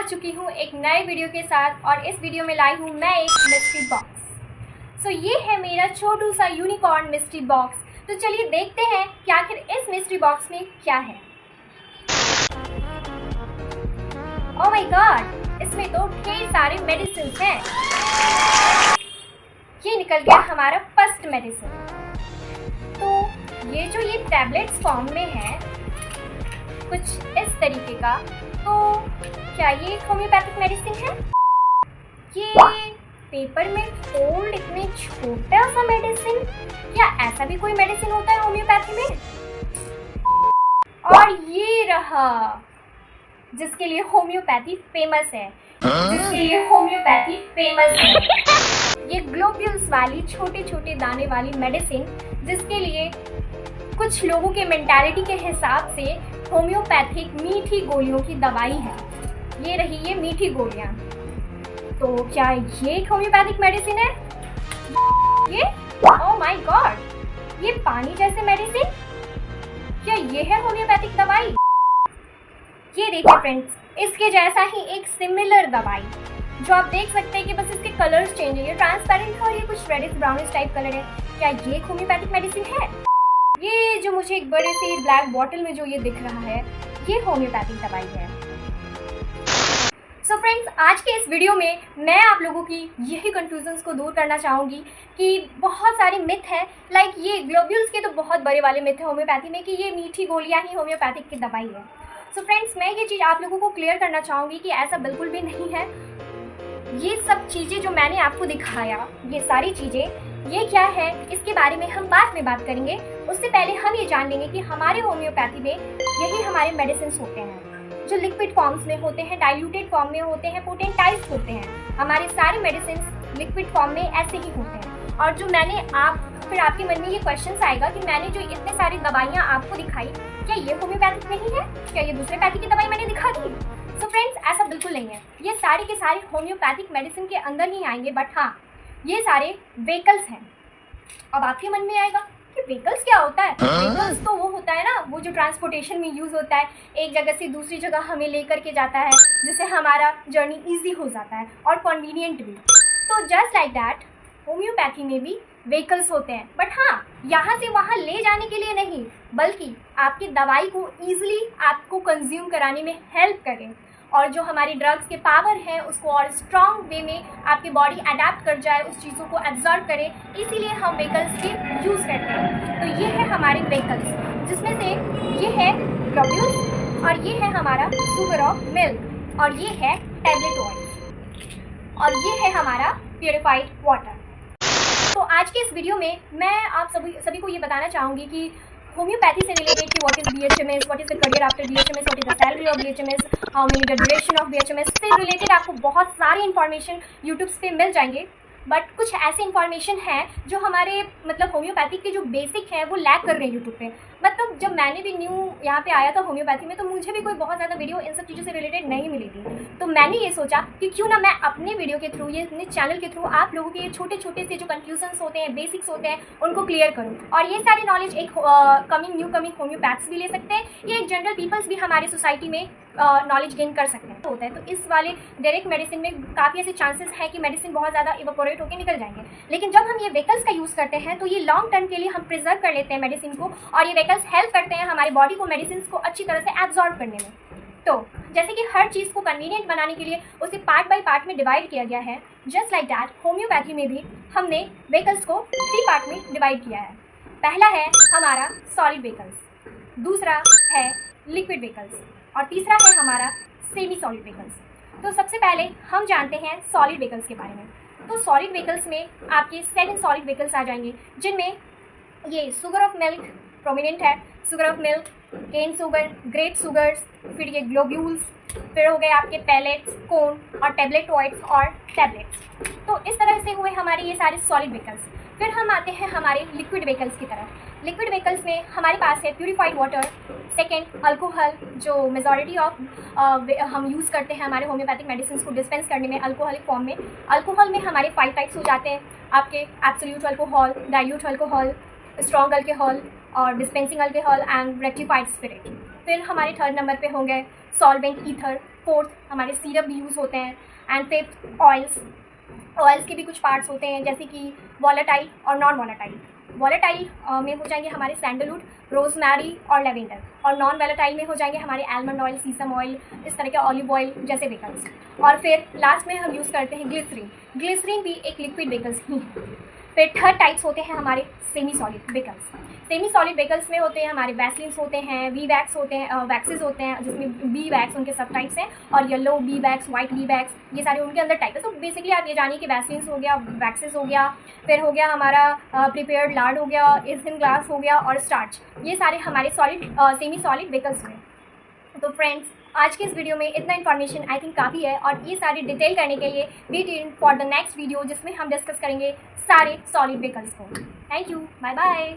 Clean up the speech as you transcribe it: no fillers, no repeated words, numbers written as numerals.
चुकी हूँ एक नए वीडियो के साथ और इस वीडियो में लाई हूँ मैं एक मिस्ट्री बॉक्स। सो ये है मेरा छोटू सा यूनिकॉर्न मिस्ट्री बॉक्स। तो चलिए देखते हैं कि आखिर इस मिस्ट्री बॉक्स में क्या है। ओह माय गॉड, इसमें तो ढेर सारे मेडिसिन हैं। ये निकल गया हमारा फर्स्ट मेडिसिन। तो ये टैबलेट्स फॉर्म में है कुछ इस तरीके का। तो क्या ये होम्योपैथिक मेडिसिन है? ये पेपर में फोल्ड इतने छोटा सा मेडिसिन, क्या ऐसा भी कोई मेडिसिन होता है होम्योपैथी में? और ये रहा जिसके लिए होम्योपैथी फेमस है, ये ग्लोब्यूल्स वाली छोटे छोटे दाने वाली मेडिसिन, जिसके लिए कुछ लोगों के मेंटालिटी के हिसाब से होम्योपैथिक मीठी गोलियों की दवाई है। ये रही ये मीठी गोलियां। तो क्या ये एक होम्योपैथिक मेडिसिन है? ये ओह माय गॉड, ये पानी जैसे मेडिसिन, क्या ये है होम्योपैथिक दवाई? ये देखिए फ्रेंड्स, इसके जैसा ही एक सिमिलर दवाई जो आप देख सकते हैं कि बस इसके कलर्स चेंज है। ये ट्रांसपेरेंट है और ये कुछ रेडिश ब्राउनिश टाइप कलर है। क्या ये होम्योपैथिक मेडिसिन है? ये जो मुझे एक बड़े से ब्लैक बॉटल में जो ये दिख रहा है, ये होम्योपैथिक दवाई है। सो फ्रेंड्स, आज के इस वीडियो में मैं आप लोगों की यही कंफ्यूजन्स को दूर करना चाहूँगी कि बहुत सारे मिथ हैं। लाइक ये ग्लोब्यूल्स के तो बहुत बड़े वाले मिथ है होम्योपैथी में कि ये मीठी गोलियाँ ही होम्योपैथिक की दवाई है। सो फ्रेंड्स, मैं ये चीज़ आप लोगों को क्लियर करना चाहूँगी कि ऐसा बिल्कुल भी नहीं है। ये सब चीज़ें जो मैंने आपको दिखाया, ये सारी चीज़ें ये क्या है, इसके बारे में हम बाद में बात करेंगे। उससे पहले हम ये जान लेंगे कि हमारे होम्योपैथी में यही हमारे मेडिसिन होते हैं जो लिक्विड फॉर्म्स में होते हैं, डाइल्यूटेड फॉर्म में होते हैं, पोटेंटाइज्ड होते हैं। हमारे सारे मेडिसिन लिक्विड फॉर्म में ऐसे ही होते हैं। और जो मैंने फिर आपके मन में ये क्वेश्चन आएगा कि मैंने जो इतने सारी दवाइयाँ आपको दिखाई, क्या ये होम्योपैथिक नहीं है? क्या ये दूसरे पैथी की दवाई मैंने दिखा दी? सो फ्रेंड्स, ऐसा बिल्कुल नहीं है। ये सारे के सारे होम्योपैथिक मेडिसिन के अंदर ही आएंगे, बट हाँ, ये सारे व्हीकल्स हैं। अब आपके मन में आएगा कि व्हीकल्स क्या होता है? व्हीकल्स तो वो होता है ना, वो जो ट्रांसपोर्टेशन में यूज़ होता है, एक जगह से दूसरी जगह हमें लेकर के जाता है, जिससे हमारा जर्नी ईजी हो जाता है और कन्वीनियंट भी। तो जस्ट लाइक दैट होम्योपैथी में भी व्हीकल्स होते हैं, बट हाँ, यहाँ से वहाँ ले जाने के लिए नहीं, बल्कि आपकी दवाई को ईजिली आपको कंज्यूम कराने में हेल्प करें और जो हमारी ड्रग्स के पावर हैं उसको और स्ट्रॉन्ग वे में आपकी बॉडी अडेप्ट कर जाए, उस चीज़ों को एब्जॉर्ब करे, इसीलिए हम व्हीकल्स के यूज़ करते हैं। तो ये है हमारे व्हीकल्स, जिसमें से ये है ग्लोब्यूल्स और ये है हमारा शुगर ऑफ मिल्क और ये है टैबलेट ऑयल्स और ये है हमारा प्योरीफाइड वाटर। तो आज के इस वीडियो में मैं आप सभी को ये बताना चाहूँगी कि होम्योपैथी से रिलेटेड कि what is BHMS, what is the career after BHMS, what is the salary of BHMS, how many the duration of BHMS से रिलेटेड आपको बहुत सारी इन्फॉर्मेशन यूट्यूब पे मिल जाएंगे। बट कुछ ऐसे इन्फॉर्मेशन है जो हमारे होम्योपैथी के जो बेसिक हैं वो लैक कर रहे हैं यूट्यूब पे। जब मैंने भी न्यू यहाँ पे आया था होम्योपैथी में, तो मुझे भी कोई बहुत ज़्यादा वीडियो इन सब चीज़ों से रिलेटेड नहीं मिली थी। तो मैंने ये सोचा कि क्यों ना मैं अपने वीडियो के थ्रू, ये अपने चैनल के थ्रू आप लोगों के ये छोटे छोटे से जो कन्फ्यूजन्स होते हैं, बेसिक्स होते हैं, उनको क्लियर करूँ। और ये सारी नॉलेज एक न्यू कमिंग होम्योपैथ्स भी ले सकते हैं, ये एक जनरल पीपल्स भी हमारी सोसाइटी में नॉलेज गेन कर सकते हैं। होता है तो इस वाले डायरेक्ट मेडिसिन में काफ़ी ऐसे चांसेस है कि मेडिसिन बहुत ज़्यादा इवोपोरेट होकर निकल जाएंगे। लेकिन जब हम ये व्हीकल्स का यूज़ करते हैं तो ये लॉन्ग टर्म के लिए हम प्रिजर्व कर लेते हैं मेडिसिन को, और ये व्हीकल्स हेल्प करते हैं हमारी बॉडी को मेडिसिन को अच्छी तरह से एब्जॉर्ब करने में। तो जैसे कि हर चीज़ को कन्वीनियंट बनाने के लिए उसे पार्ट बाय पार्ट में डिवाइड किया गया है, जस्ट लाइक दैट होम्योपैथी में भी हमने व्हीकल्स को 3 पार्ट में डिवाइड किया है। पहला है हमारा सॉलिड व्हीकल्स, दूसरा है लिक्विड व्हीकल्स और तीसरा है हमारा सेमी सॉलिड व्हीकल्स। तो सबसे पहले हम जानते हैं सॉलिड व्हीकल्स के बारे में। तो सॉलिड व्हीकल्स में आपके 7 सॉलिड व्हीकल्स आ जाएंगे, जिनमें ये शुगर ऑफ मिल्क प्रोमिनेंट है। Sugar of milk, cane sugar, grape sugars, फिर ये ग्लोब्यूल्स, फिर हो गए आपके पैलेट्स, कोन और टेबलेटॉइड्स और टैबलेट्स। तो इस तरह से हुए हमारे ये सारे सॉलिड व्हीकल्स। फिर हम आते हैं हमारे लिक्विड व्हीकल्स की तरफ। लिक्विड व्हीकल्स में हमारे पास है प्यूरिफाइड वाटर, सेकेंड अल्कोहल, जो मेजॉरिटी ऑफ हम यूज़ करते हैं हमारे होम्योपैथिक मेडिसिन को डिस्पेंस करने में अल्कोहलिक फॉर्म में। अल्कोहल में हमारे 5 टाइप्स हो जाते हैं आपके, absolute alcohol, dilute alcohol, strong alcohol और dispensing alcohol and rectified spirit. फिर हमारे थर्ड नंबर पे होंगे सॉल्वेंट, ईथर। फोर्थ हमारे सिरप भी यूज़ होते हैं। एंड फिफ्थ ऑयल्स के भी कुछ पार्ट्स होते हैं, जैसे कि वॉलेटाइल और नॉन वॉलेटाइल। वॉलेटाइल में हो जाएंगे हमारे सैंडलवुड, रोजमेरी और लेवेंडर, और नॉन वॉलेटाइल में हो जाएंगे हमारे आलमंड ऑयल, सीसम ऑयल, इस तरह के ऑलिव ऑयल जैसे वेकल्स। और फिर लास्ट में हम यूज़ करते हैं ग्लिसरीन। ग्लिसरीन भी एक लिक्विड वेकल्स ही है। फिर थर्ड टाइप्स होते हैं हमारे semi solid vehicles. Semi solid vehicles में होते हैं हमारे वैसलिन्स होते हैं, वी वैक्स होते हैं, वैक्सेस होते हैं, जिसमें बी वैक्स उनके सब टाइप्स हैं, और yellow B wax, white B wax, ये सारे उनके अंदर टाइप है। तो बेसिकली आप ये जानिए कि वैसलिन्स हो गया, वैक्सेस हो गया, फिर हो गया हमारा प्रिपेयर्ड लार्ड हो गया, इथिन ग्लास हो गया, और स्टार्च, ये सारे हमारे सेमी सॉलिड वेकल्स हुए। तो फ्रेंड्स, आज के इस वीडियो में इतना इन्फॉर्मेशन आई थिंक काफ़ी है, और ये सारी डिटेल करने के लिए we tune for the next video, जिसमें हम डिस्कस करेंगे सारे सॉलिड वेकल्स को। Thank you, bye bye.